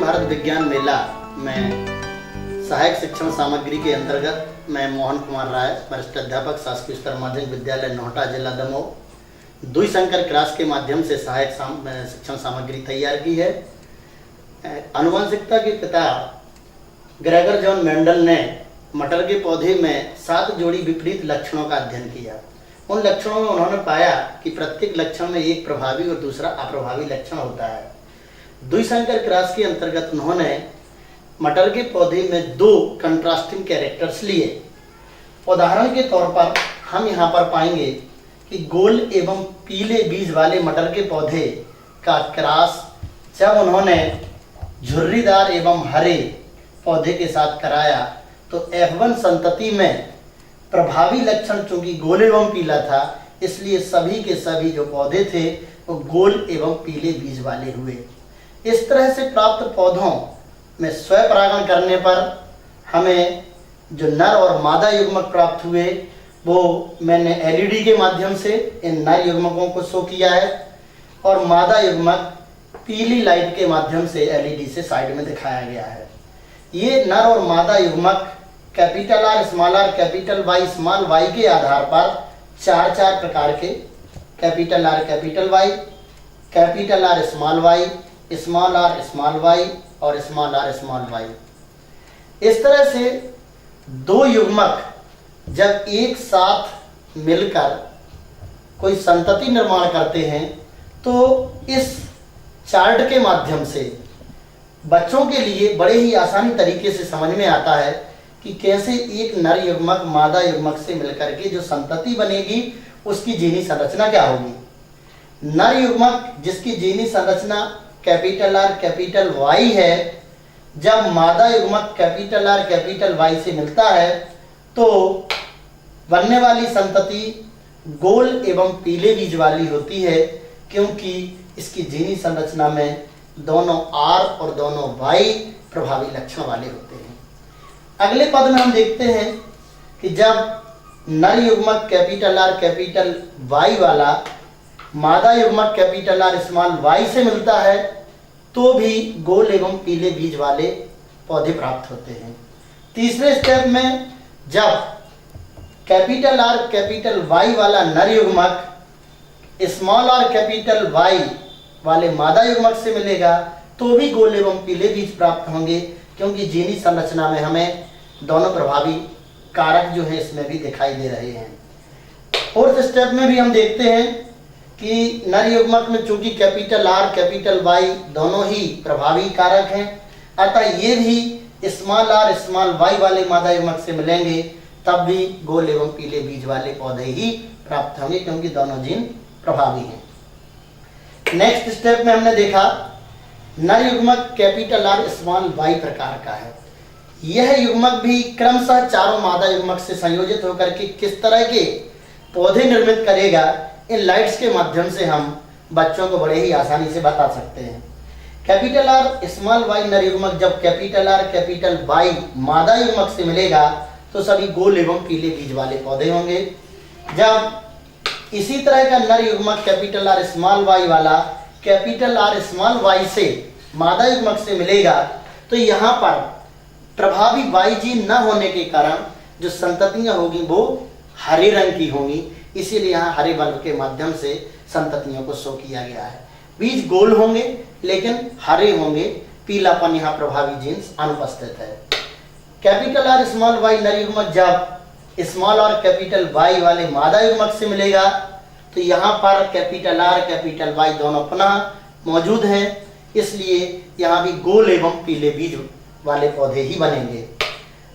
भारत विज्ञान मेला में सहायक शिक्षण सामग्री के अंतर्गत मैं मोहन कुमार राय, वरिष्ठ अध्यापक, शासकीय स्तर माध्यमिक विद्यालय नोहटा, जिला दमोह, द्विशंकर क्लास के माध्यम से सहायक शिक्षण सामग्री तैयार की है। आनुवंशिकता के पिता ग्रेगर जॉन मेंडल ने मटर के पौधे में 7 जोड़ी विपरीत लक्षणों का अध्ययन किया। उन लक्षणों में उन्होंने पाया कि प्रत्येक लक्षण में एक प्रभावी और दूसरा अप्रभावी लक्षण होता है। द्विशंकर क्रॉस के अंतर्गत उन्होंने मटर के पौधे में 2 कंट्रास्टिंग कैरेक्टर्स लिए। उदाहरण के तौर पर हम यहाँ पर पाएंगे कि गोल एवं पीले बीज वाले मटर के पौधे का क्रॉस जब उन्होंने झुर्रीदार एवं हरे पौधे के साथ कराया तो F1 संतति में प्रभावी लक्षण चूंकि गोल एवं पीला था, इसलिए सभी के सभी जो पौधे थे वो गोल एवं पीले बीज वाले हुए। इस तरह से प्राप्त पौधों में स्वपरागण करने पर हमें जो नर और मादा युग्मक प्राप्त हुए वो मैंने LED के माध्यम से इन नर युग्मकों को शो किया है और मादा युग्मक पीली लाइट के माध्यम से LED से साइड में दिखाया गया है। ये नर और मादा युग्मक capital R small r capital Y small y के आधार पर 4 प्रकार के capital R capital Y, capital R small y, small r small y और स्मॉल r स्मॉल y। इस तरह से 2 युग्मक जब एक साथ मिलकर कोई संतति निर्माण करते हैं तो इस चार्ट के माध्यम से बच्चों के लिए बड़े ही आसानी तरीके से समझ में आता है कि कैसे एक नर युग्मक मादा युग्मक से मिलकर के जो संतति बनेगी उसकी जीनी संरचना क्या होगी। नर युग्मक जिसकी जीनी संरचना कैपिटल R कैपिटल Y है, जब मादा युग्मक कैपिटल R कैपिटल Y से मिलता है तो बनने वाली संतति गोल एवं पीले बीज वाली होती है, क्योंकि इसकी जीनी संरचना में दोनों R और दोनों Y प्रभावी लक्षण वाले होते हैं। अगले पद में हम देखते हैं कि जब नर युग्मक कैपिटल R कैपिटल Y वाला मादा युग्मक कैपिटल R स्मॉल y से मिलता है तो भी गोल एवं पीले बीज वाले पौधे प्राप्त होते हैं। तीसरे स्टेप में जब कैपिटल R कैपिटल Y वाला नर युग्मक स्मॉल r कैपिटल Y वाले मादा युग्मक से मिलेगा तो भी गोल एवं पीले बीज प्राप्त होंगे, क्योंकि जीनी संरचना में हमें दोनों प्रभावी कारक जो है इसमें भी दिखाई दे रहे हैं। फोर्थ स्टेप में भी हम देखते हैं कि नर युग्मक में चूंकि कैपिटल R कैपिटल Y दोनों ही प्रभावी कारक हैं, अतः ये भी स्मॉल r स्मॉल y वाले मादा युग्मक से मिलेंगे तब भी गोल एवं पीले बीज वाले पौधे ही प्राप्त होंगे, क्योंकि दोनों जीन प्रभावी हैं। नेक्स्ट स्टेप में हमने देखा नर युग्मक कैपिटल R स्मॉल y प्रकार का है। यह युग्मक भी क्रमशः चारों मादा युग्मक से संयोजित होकर के किस तरह के पौधे निर्मित करेगा, इन लाइट्स के माध्यम से हम बच्चों को बड़े ही आसानी से बता सकते हैं। कैपिटल R स्मॉल y नर युग्मक जब कैपिटल R कैपिटल Y मादा युग्मक से मिलेगा तो सभी गोल एवं पीले बीज वाले पौधे होंगे। जब इसी तरह का नर युग्मक कैपिटल R स्मॉल y वाला कैपिटल R स्मॉल y से मादा युग्मक से मिलेगा तो यहाँ पर प्रभावी Y जीन न होने के कारण जो संततियां होगी वो हरे रंग की होंगी, इसीलिए यहाँ हरे बल्ब के माध्यम से संततियों को शो किया गया है। बीज गोल होंगे लेकिन हरे होंगे, पीलापन यहाँ प्रभावी जीन्स अनुपस्थित है। कैपिटल R स्मॉल y नर युग्मक जब स्मॉल r कैपिटल Y वाले मादा युग्मक से मिलेगा तो यहाँ पर कैपिटल R कैपिटल Y दोनों पुनः मौजूद हैं, इसलिए यहाँ भी गोल एवं पीले बीज वाले पौधे ही बनेंगे।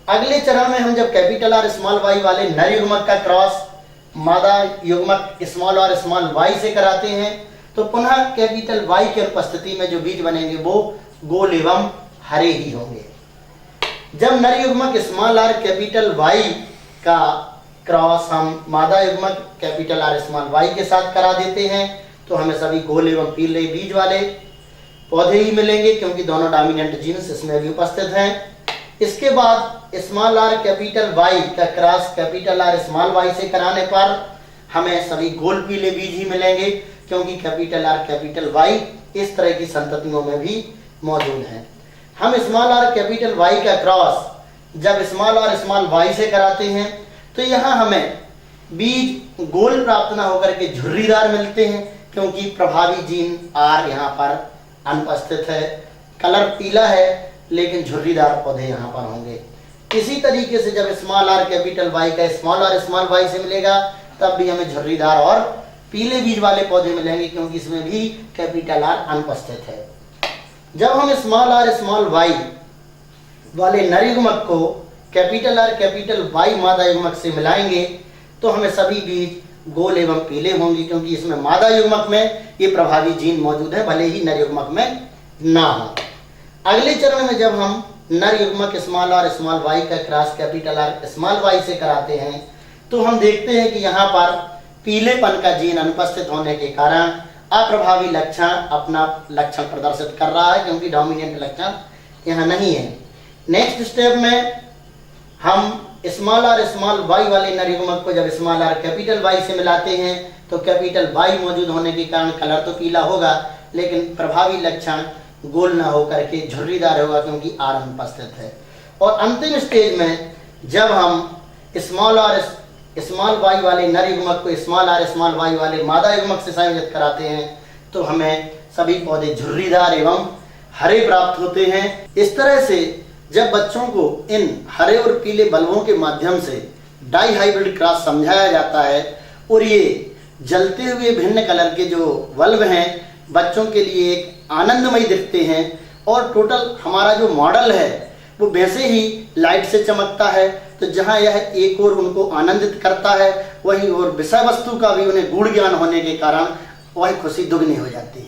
अगले चरण में हम जब कैपिटल R स्मॉल y वाले नर युग्मक का क्रॉस मादा युग्मक स्मॉल r स्मॉल y से कराते हैं तो पुनः कैपिटल Y की उपस्थिति में जो बीज बनेंगे वो गोल एवं हरे ही होंगे। जब नर युग्मक स्मॉल r कैपिटल Y का क्रॉस हम मादा युग्मक कैपिटल R स्मॉल y के साथ करा देते हैं तो हमें सभी गोल एवं पीले बीज वाले पौधे ही मिलेंगे, क्योंकि दोनों डोमिनेंट जीन्स इसमें भी उपस्थित हैं। इसके बाद स्मॉल r कैपिटल Y का cross capital R small y से कराने पर हमें सभी गोल पीले बीज ही मिलेंगे, क्योंकि कैपिटल R कैपिटल Y इस तरह की संततियों में भी मौजूद हैं। हम स्मॉल आर कैपिटल वाई का क्रॉस जब स्मॉल आर स्मॉल वाई से कराते हैं तो यहाँ हमें बीज गोल प्राप्त न होकर के झुर्रीदार मिलते हैं, क्योंकि प्रभावी जीन आर यहाँ पर अनुपस्थित है। कलर पीला है लेकिन झुर्रीदार पौधे यहाँ पर होंगे। इसी तरीके से जब स्मॉल आर कैपिटल वाई का स्मॉल आर स्मॉल वाई से मिलेगा तब भी हमें झुर्रीदार और पीले बीज वाले पौधे मिलेंगे, क्योंकि इसमें भी कैपिटल आर अनुपस्थित है। जब हम स्मॉल आर स्मॉल वाई वाले नर युग्मक को कैपिटल आर कैपिटल वाई मादा युग्मक से मिलाएंगे तो हमें सभी बीज गोल एवं पीले होंगे, क्योंकि इसमें मादा युग्मक में ये प्रभावी जीन मौजूद है, भले ही नर युग्मक में ना हो। अगले चरण में जब हम नर युग्मक स्मॉल आर स्मॉल वाई का cross capital R small Y से कराते हैं तो हम देखते हैं कि यहाँ पर पीलेपन का जीन अनुपस्थित होने के कारण अप्रभावी लक्षण अपना लक्षण प्रदर्शित कर रहा है, क्योंकि डोमिनेंट लक्षण यहाँ नहीं है। नेक्स्ट स्टेप में हम स्मॉल आर स्मॉल वाई वाले नर युग्मक को जब स्मॉल आर कैपिटल वाई से मिलाते हैं तो कैपिटल वाई मौजूद होने के कारण कलर तो पीला होगा लेकिन प्रभावी लक्षण गोल ना होकर के झुर्रीदार होगा, क्योंकि आर अनुपस्थित है। और अंतिम स्टेज में जब हम स्मॉल आर स्मॉल वाई वाले नर युग्मक को स्मॉल आर स्मॉल वाई वाले मादा युग्मक से संयोजित कराते हैं तो हमें सभी पौधे झुर्रीदार एवं हरे प्राप्त होते हैं। इस तरह से जब बच्चों को इन हरे और पीले बल्बों के माध्यम से डाई हाइब्रिड क्रॉस समझाया जाता है और ये जलते हुए भिन्न कलर के जो बल्ब हैं बच्चों के लिए एक आनंदमय दिखते हैं, और टोटल हमारा जो मॉडल है वो वैसे ही लाइट से चमकता है। तो जहां यह एक और उनको आनंदित करता है वहीं और विषय वस्तु का भी उन्हें गूढ़ ज्ञान होने के कारण वही खुशी दुगनी हो जाती है।